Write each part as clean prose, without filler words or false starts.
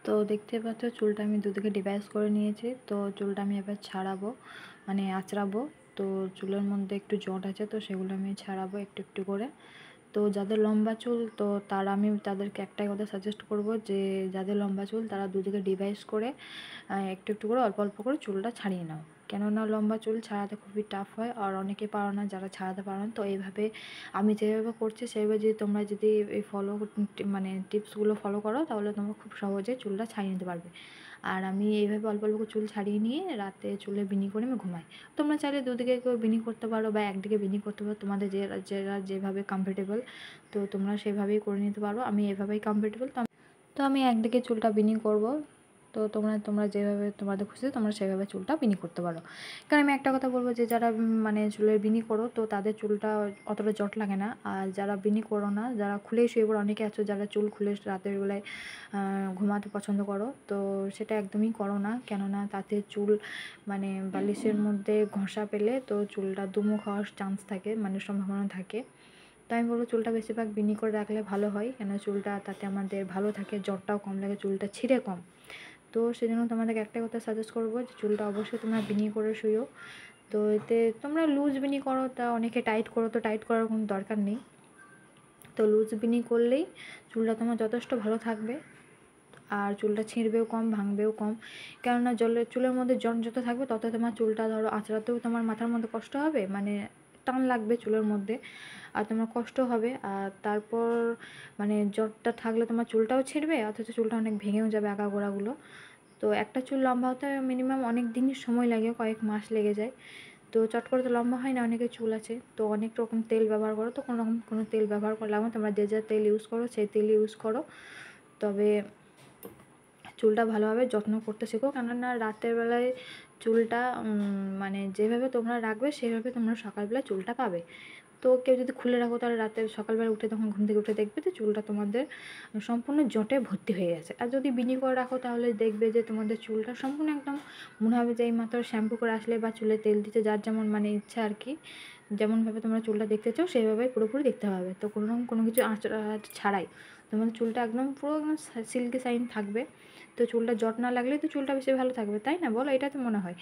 তো দেখতে পাচ্ছ চুলটা আমি দুদিকে ডিভাইস করে নিয়েছি। তো চুলটা আমি এবার ছাড়াবো, মানে আঁচড়াবো। তো চুলের মধ্যে একটু জট আছে, তো সেগুলো আমি ছাড়াবো একটু একটু করে। তো যাদের লম্বা চুল, তো আমি তাদেরকে একটাই কথা সাজেস্ট করব যে যাদের লম্বা চুল তারা দুদিকে ডিভাইস করে একটু একটু করে অল্প অল্প করে চুলটা ছাড়িয়ে নাও। কেননা লম্বা চুল ছাড়াতে খুবই টাফ হয়, আর অনেকে পারো না যারা ছাড়াতে পারো না। তো এইভাবে আমি যেভাবে করছি সেভাবে যদি তোমরা যদি এই মানে টিপসগুলো ফলো করো, তাহলে তোমরা খুব সহজে চুলটা ছাড়িয়ে নিতে পারবে। আর আমি এইভাবে অল্প অল্প চুল ছাড়িয়ে নিয়ে রাতে চুলে বিনি করে আমি ঘুমাই। তোমরা চাইলে দুদিকে কেউ বিনি করতে পারো বা একদিকে বিনি করতে পারো, তোমাদের যেভাবে কমফোর্টেবল, তো তোমরা সেভাবেই করে নিতে পারো। আমি এভাবেই কমফোর্টেবল, তো আমি একদিকে চুলটা বিনি করব। তো তোমরা যেভাবে তোমাদের খুশি তোমরা সেভাবে চুলটা বিনি করতে পারো। কারণ আমি একটা কথা বলবো যে যারা মানে চুলের বিনি করো, তো তাদের চুলটা অতটা জট লাগে না। আর যারা বিনি করো না, যারা খুলেই শুয়ে পড়ো, অনেকে আছো যারা চুল খুলে রাতের বেলায় ঘুমাতে পছন্দ করো, তো সেটা একদমই করো না। কেননা তাতে চুল মানে বালিশের মধ্যে ঘষা পেলে তো চুলটা দুমুখ হওয়ার চান্স থাকে, মানে সম্ভাবনা থাকে। তাই আমি বলবো চুলটা বেশিরভাগ বিনি করে রাখলে ভালো হয়, কেন চুলটা তাতে আমাদের ভালো থাকে, জটটাও কম লাগে, চুলটা ছিঁড়ে কম। তো সেজন্য তোমাদেরকে একটাই কথা সাজেস্ট করবো যে চুলটা অবশ্যই তোমরা বিনি করে শুইও। তো এতে তোমরা লুজ বিনি করো, তা অনেকে টাইট করো, তো টাইট করার কোনো দরকার নেই। তো লুজ বিনি করলেই চুলটা তোমার যথেষ্ট ভালো থাকবে, আর চুলটা ছিঁড়বেও কম, ভাঙবেও কম। কেননা চুলের মধ্যে জট যত থাকবে তত তোমার চুলটা ধরো আঁচড়াতেও তোমার মাথার মধ্যে কষ্ট হবে, মানে টান লাগবে চুলের মধ্যে, আর তোমার কষ্ট হবে। আর তারপর মানে জটটা থাকলে তোমার চুলটাও ছিঁড়বে, অথচ চুলটা অনেক ভেঙেও যাবে আগাগোড়াগুলো। তো একটা চুল লম্বা হতে মিনিমাম অনেক দিনই সময় লাগে, কয়েক মাস লেগে যায়। তো চট করে তো লম্বা হয় না, অনেকের চুল আছে তো অনেক রকম তেল ব্যবহার করো। তো কোনো তেল ব্যবহার করলে তোমরা যে যা তেল ইউজ করো সেই তেল ইউজ করো। তবে চুলটা ভালোভাবে যত্ন করতে শেখো, কেননা রাতের বেলায় চুলটা মানে যেভাবে তোমরা রাখবে সেভাবে তোমরা সকালবেলা চুলটা পাবে। তো কেউ যদি খুলে রাখো, তাহলে রাতে সকালবেলা উঠে তখন ঘুম থেকে উঠে দেখবে যে চুলটা তোমাদের সম্পূর্ণ জটে ভর্তি হয়ে গেছে। আর যদি বিনি করে রাখো, তাহলে দেখবে যে তোমাদের চুলটা সম্পূর্ণ একদম মনে হবে যে এইমাত্র শ্যাম্পু করে আসলে বা চুলে তেল দিতে যার যেমন মানে ইচ্ছা আর কি, যেমনভাবে তোমরা চুলটা দেখতে চাও সেইভাবেই পুরোপুরি দেখতে হবে। তো কোনো কিছু আঁচড়া ছাড়াই তোমাদের চুলটা একদম পুরো একদম সিল্কি শাইন থাকবে। তো চুলটা জট না লাগলেই তো চুলটা বেশি ভালো থাকবে, তাই না বলো? এটা তো মনে হয়।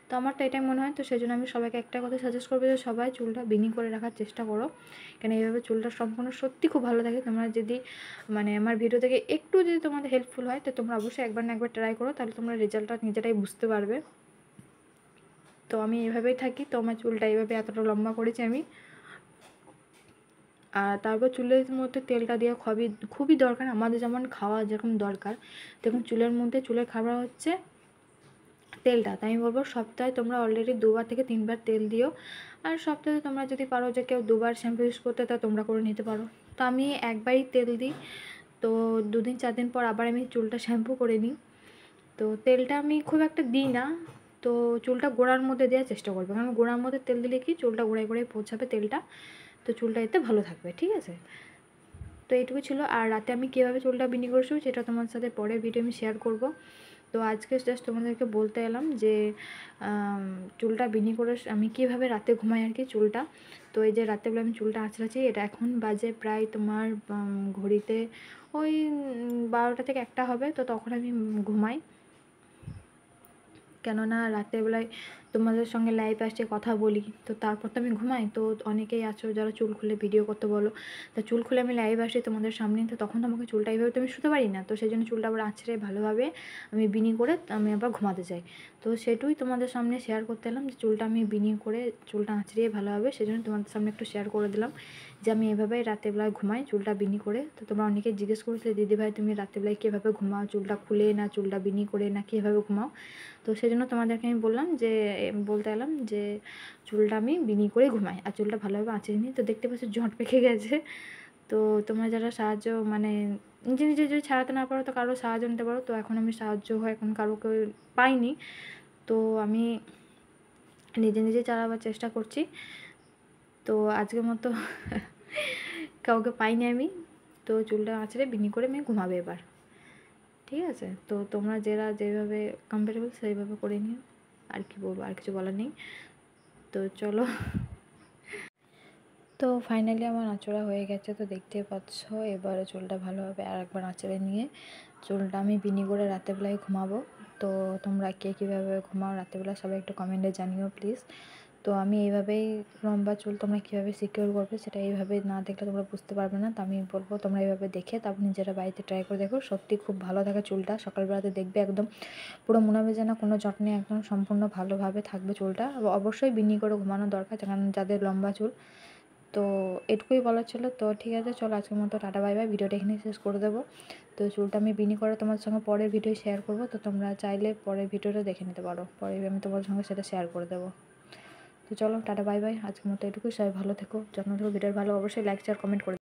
তো আমার তো এটাই মনে হয়। তো সেই জন্য আমি সবাইকে একটা কথা সাজেস্ট করবো যে সবাই চুলটা বিনি করে রাখার চেষ্টা করো, কেন এইভাবে চুলটা সম্পূর্ণ সত্যি খুব ভালো থাকে। তোমরা যদি মানে আমার ভিডিও থেকে একটু যদি তোমাদের হেল্পফুল হয়, তো তোমরা অবশ্যই একবার না একবার ট্রাই করো, তাহলে তোমরা রেজাল্টটা নিজেরাই বুঝতে পারবে। তো আমি এভাবেই থাকি, তো আমার চুলটা এইভাবে এতটা লম্বা করেছি আমি। আর তারপর চুলের মধ্যে তেলটা দেওয়া খুবই খুবই দরকার, আমাদের যেমন খাওয়া যেরকম দরকার, দেখুন চুলের মধ্যে চুলের খাবার হচ্ছে তেলটা। তাই আমি বলবো সপ্তাহে তোমরা অলরেডি 2বার থেকে 3বার তেল দিও। আর সপ্তাহে তোমরা যদি পারো যে কেউ 2বার শ্যাম্পু ইউজ করতে, তা তোমরা করে নিতে পারো। তো আমি একবারই তেল দিই, তো 2-4 দিন পর আবার আমি চুলটা শ্যাম্পু করে নিই। তো তেলটা আমি খুব একটা দিই না, তো চুলটা গোড়ার মধ্যে দেওয়ার চেষ্টা করবে, কারণ গোড়ার মধ্যে তেল দিলে কি চুলটা গোড়ায় গোড়ায় পৌঁছাবে তেলটা, তো চুলটা এতে ভালো থাকবে, ঠিক আছে? তো এইটুকু ছিল। আর রাতে আমি কীভাবে চুলটা বিনি করছি সেটা তোমার সাথে পরের ভিডিও আমি শেয়ার করব। তো আজকে জাস্ট তোমাদেরকে বলতে এলাম যে চুলটা বিনি করে আমি কীভাবে রাতে ঘুমাই আর কি চুলটা। তো এই যে রাত্রেবেলা আমি চুলটা আঁচড়াচ্ছি, এটা এখন বাজে প্রায় তোমার ঘড়িতে ওই 12টা থেকে 1টা হবে। তো তখন আমি ঘুমাই, কেননা রাত্রেবেলায় তোমাদের সঙ্গে লাইভ আসছে কথা বলি, তো তারপর তো আমি ঘুমাই। তো অনেকেই আছো যারা চুল খুলে ভিডিও করতে বলো, তা চুল খুলে আমি লাইভ আসি তোমাদের সামনে, তো তখন তো আমাকে চুলটা এইভাবে তো আমি শুতে পারি না। তো সেই জন্য চুলটা আবার আঁচড়ে ভালোভাবে আমি বিনি করে আমি আবার ঘুমাতে যাই। তো সেটুই তোমাদের সামনে শেয়ার করতে এলাম যে চুলটা আমি বিনি করে চুলটা আঁচড়িয়ে ভালোভাবে, সেই জন্য তোমাদের সামনে একটু শেয়ার করে দিলাম যে আমি এভাবে রাতেরবেলায় ঘুমাই চুলটা বিনি করে। তো তোমরা অনেকে জিজ্ঞেস করেছিলে দিদিভাই তুমি রাতেরবেলায় কীভাবে ঘুমাও, চুলটা খুলে না চুলটা বিনি করে না কীভাবে ঘুমাও? তো সেই জন্য তোমাদেরকে আমি বললাম যে বলতে এলাম যে চুলটা আমি বিনি করে ঘুমাই, আর চুলটা ভালোভাবে আঁচড়ে নিই। তো দেখতে পাচ্ছি জট পেকে গেছে। তো তোমরা যারা সাহায্য মানে নিজে নিজে যদি ছাড়াতে না পারো, তো কারো সাহায্য নিতে পারো। তো এখন আমি সাহায্য হয় এখন কারোকে পাইনি, তো আমি নিজে নিজে চালাবার চেষ্টা করছি। তো আজকের মতো কাউকে পাইনি আমি, তো চুলটা আঁচড়ে বিনি করে আমি ঘুমাবে এবার, ঠিক আছে? তো তোমরা যেভাবে কমফোর্টেবল সেইভাবে করে নিও। আর কি বলবো, আর কিছু বলার নেই। তো চলো, তো ফাইনালি আমার আঁচড়া হয়ে গেছে, তো দেখতে পাচ্ছ। এবারে চুলটা ভালোভাবে আর একবার আঁচড়ে নিয়ে চুলটা আমি বিনি করে রাতেরবেলায় ঘুমাবো। তো তোমরা কে কীভাবে ঘুমাও রাতেরবেলা সবাই একটু কমেন্টে জানিও প্লিজ। তো আমি এইভাবেই লম্বা চুল তোমরা কীভাবে সিকিউর করবে সেটা এইভাবে না দেখলে তোমরা বুঝতে পারবে না। তো আমি বলবো তোমরা এইভাবে দেখে তারপর নিজেরা বাড়িতে ট্রাই করে দেখো, সত্যি খুব ভালো থাকে চুলটা। সকালবেলাতে দেখবে একদম পুরো মনে হবে যে না কোনো জট নেই, একদম সম্পূর্ণ ভালোভাবে থাকবে চুলটা। অবশ্যই বিনি করে ঘুমানো দরকার কারণ যাদের লম্বা চুল। তো এটুকুই বলার ছিল। তো ঠিক আছে, চলো আজকের মতো টাটা বাই বাই, ভিডিওটা এখানে শেষ করে দেবো। তো চুলটা আমি বিনি করে তোমার সঙ্গে পরের ভিডিও শেয়ার করব। তো তোমরা চাইলে পরের ভিডিওটা দেখে নিতে পারো, পরে আমি তোমার সঙ্গে সেটা শেয়ার করে দেবো। তো চলো টাটা বাই বাই, আজকের মতো এটুকুই। সবাই ভালো থেকো, যত্ন থেকো। ভিডিও ভালো অবশ্যই লাইক শেয়ার কমেন্ট করে